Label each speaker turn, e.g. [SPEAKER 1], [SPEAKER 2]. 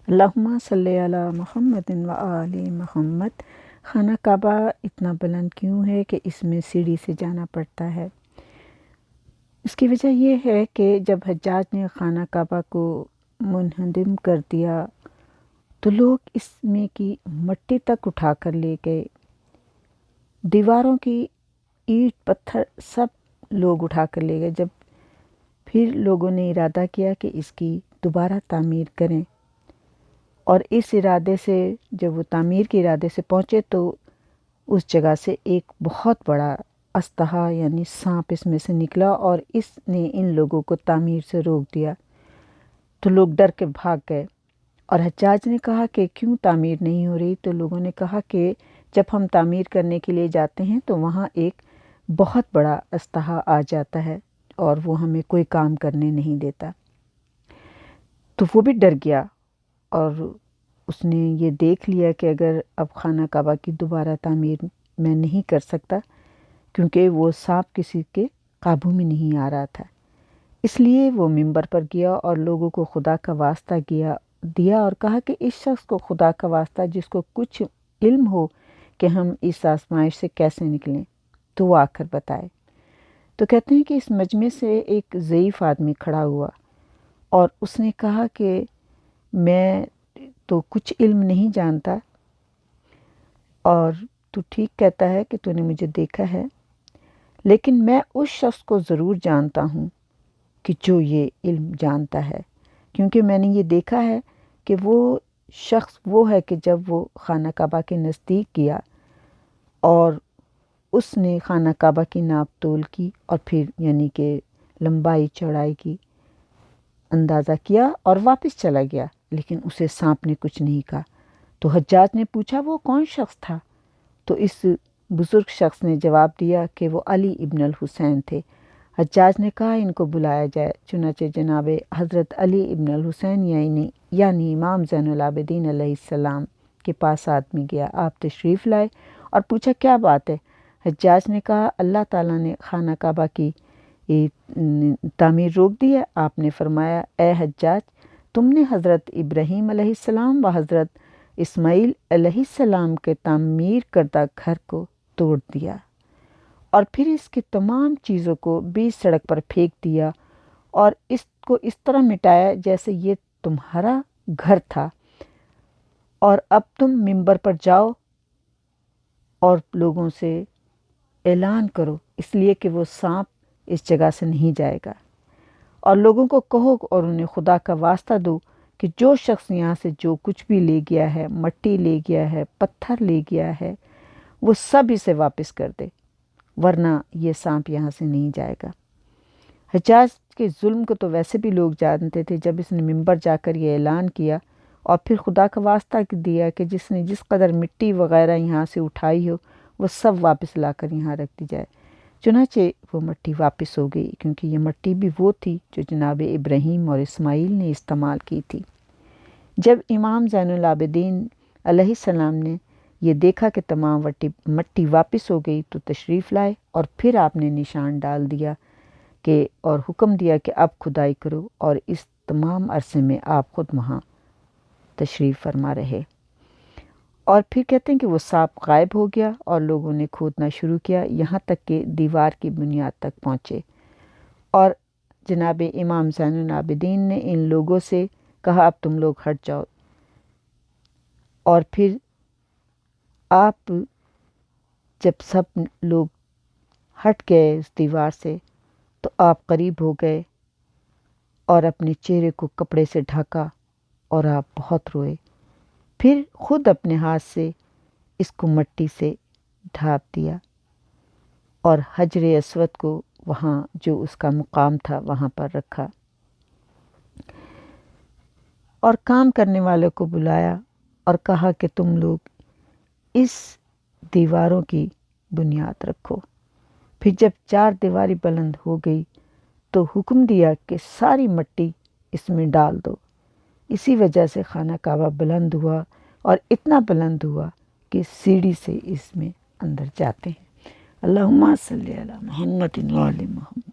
[SPEAKER 1] اللہم صلی علی محمد و آل محمد۔ خانہ کعبہ اتنا بلند کیوں ہے کہ اس میں سیڑھی سے جانا پڑتا ہے؟ اس کی وجہ یہ ہے کہ جب حجاج نے خانہ کعبہ کو منہدم کر دیا تو لوگ اس میں کی مٹی تک اٹھا کر لے گئے، دیواروں کی اینٹ پتھر سب لوگ اٹھا کر لے گئے۔ جب پھر لوگوں نے ارادہ کیا کہ اس کی دوبارہ تعمیر کریں، اور اس ارادے سے جب وہ تعمیر کے ارادے سے پہنچے تو اس جگہ سے ایک بہت بڑا اژدہا یعنی سانپ اس میں سے نکلا، اور اس نے ان لوگوں کو تعمیر سے روک دیا۔ تو لوگ ڈر کے بھاگ گئے، اور حجاج نے کہا کہ کیوں تعمیر نہیں ہو رہی؟ تو لوگوں نے کہا کہ جب ہم تعمیر کرنے کے لیے جاتے ہیں تو وہاں ایک بہت بڑا اژدہا آ جاتا ہے اور وہ ہمیں کوئی کام کرنے نہیں دیتا۔ تو وہ بھی ڈر گیا، اور اس نے یہ دیکھ لیا کہ اگر اب خانہ کعبہ کی دوبارہ تعمیر میں نہیں کر سکتا، کیونکہ وہ سانپ کسی کے قابو میں نہیں آ رہا تھا، اس لیے وہ ممبر پر گیا اور لوگوں کو خدا کا واسطہ دیا اور کہا کہ اس شخص کو خدا کا واسطہ جس کو کچھ علم ہو کہ ہم اس آزمائش سے کیسے نکلیں تو وہ آ کر بتائے۔ تو کہتے ہیں کہ اس مجمع سے ایک ضعیف آدمی کھڑا ہوا اور اس نے کہا کہ میں تو کچھ علم نہیں جانتا، اور تو ٹھیک کہتا ہے کہ تو نے مجھے دیکھا ہے، لیکن میں اس شخص کو ضرور جانتا ہوں کہ جو یہ علم جانتا ہے، کیونکہ میں نے یہ دیکھا ہے کہ وہ شخص وہ ہے کہ جب وہ خانہ کعبہ کے نزدیک گیا اور اس نے خانہ کعبہ کی ناپ تول کی اور پھر یعنی کہ لمبائی چوڑائی کی اندازہ کیا اور واپس چلا گیا، لیکن اسے سانپ نے کچھ نہیں کہا۔ تو حجاج نے پوچھا وہ کون شخص تھا؟ تو اس بزرگ شخص نے جواب دیا کہ وہ علی ابن الحسین تھے۔ حجاج نے کہا ان کو بلایا جائے، چنانچہ جناب حضرت علی ابن الحسین یعنی امام زین العابدین علیہ السلام کے پاس آدمی گیا۔ آپ تشریف لائے اور پوچھا کیا بات ہے؟ حجاج نے کہا اللہ تعالیٰ نے خانہ کعبہ کی تعمیر روک دی ہے۔ آپ نے فرمایا اے حجاج، تم نے حضرت ابراہیم علیہ السلام و حضرت اسماعیل علیہ السلام کے تعمیر کردہ گھر کو توڑ دیا اور پھر اس کی تمام چیزوں کو بیچ سڑک پر پھینک دیا اور اس کو اس طرح مٹایا جیسے یہ تمہارا گھر تھا، اور اب تم ممبر پر جاؤ اور لوگوں سے اعلان کرو، اس لیے کہ وہ سانپ اس جگہ سے نہیں جائے گا، اور لوگوں کو کہو اور انہیں خدا کا واسطہ دو کہ جو شخص یہاں سے جو کچھ بھی لے گیا ہے، مٹی لے گیا ہے، پتھر لے گیا ہے، وہ سب اسے واپس کر دے، ورنہ یہ سانپ یہاں سے نہیں جائے گا۔ حجاج کے ظلم کو تو ویسے بھی لوگ جانتے تھے۔ جب اس نے ممبر جا کر یہ اعلان کیا اور پھر خدا کا واسطہ دیا کہ جس نے جس قدر مٹی وغیرہ یہاں سے اٹھائی ہو وہ سب واپس لا کر یہاں رکھ دی جائے، چنانچہ وہ مٹی واپس ہو گئی، کیونکہ یہ مٹی بھی وہ تھی جو جناب ابراہیم اور اسماعیل نے استعمال کی تھی۔ جب امام زین العابدین علیہ السلام نے یہ دیکھا کہ تمام مٹی واپس ہو گئی تو تشریف لائے، اور پھر آپ نے نشان ڈال دیا اور حکم دیا کہ اب کھدائی کرو، اور اس تمام عرصے میں آپ خود وہاں تشریف فرما رہے۔ اور پھر کہتے ہیں کہ وہ سانپ غائب ہو گیا اور لوگوں نے کھودنا شروع کیا یہاں تک کہ دیوار کی بنیاد تک پہنچے، اور جناب امام زین العابدین نے ان لوگوں سے کہا اب تم لوگ ہٹ جاؤ، اور پھر آپ جب سب لوگ ہٹ گئے اس دیوار سے تو آپ قریب ہو گئے اور اپنے چہرے کو کپڑے سے ڈھکا اور آپ بہت روئے، پھر خود اپنے ہاتھ سے اس کو مٹی سے ڈھانپ دیا اور حجر اسود کو وہاں جو اس کا مقام تھا وہاں پر رکھا، اور کام کرنے والوں کو بلایا اور کہا کہ تم لوگ اس دیواروں کی بنیاد رکھو۔ پھر جب 4 دیواری بلند ہو گئی تو حکم دیا کہ ساری مٹی اس میں ڈال دو۔ اسی وجہ سے خانہ کعبہ بلند ہوا، اور اتنا بلند ہوا کہ سیڑھی سے اس میں اندر جاتے ہیں۔ اللہم صلی علی محمد و آل محمد۔